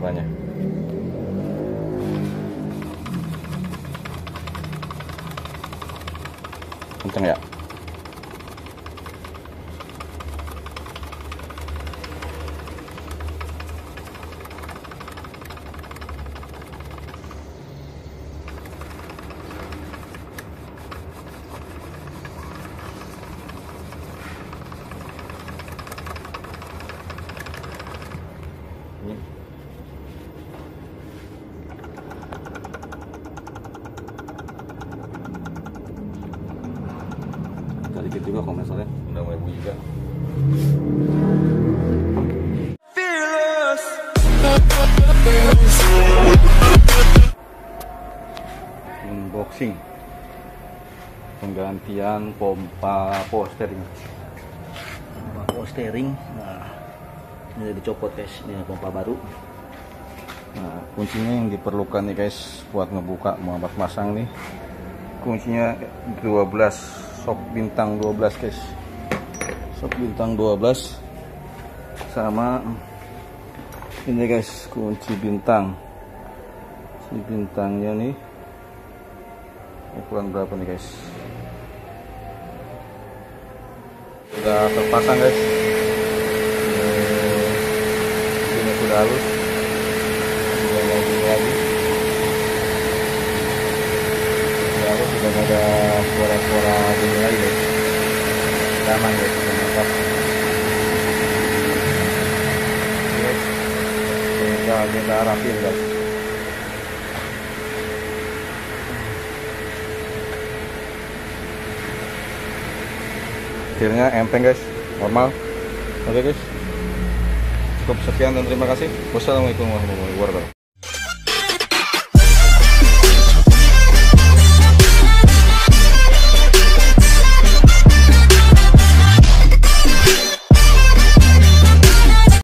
suaranya. Kenceng ya. Dikit juga kompresornya udah mulai bunyi juga. Unboxing penggantian pompa power steering. Pompa power steering, nah ini dicopot guys, ini pompa baru. Nah kuncinya yang diperlukan nih guys buat ngebuka mau pasang nih, kuncinya 12 sok bintang 12 guys, sok bintang 12 sama ini guys kunci bintang. Si bintangnya nih ukuran berapa nih guys, sudah terpasang guys. Ini sudah halus, sudah lagi sudah ada suara-suara bunyi lagi guys. Aman guys, sudah mantap. Kita rapin guys. Setirnya enteng guys, normal. Oke guys, cukup sekian dan terima kasih. Wassalamualaikum warahmatullahi wabarakatuh.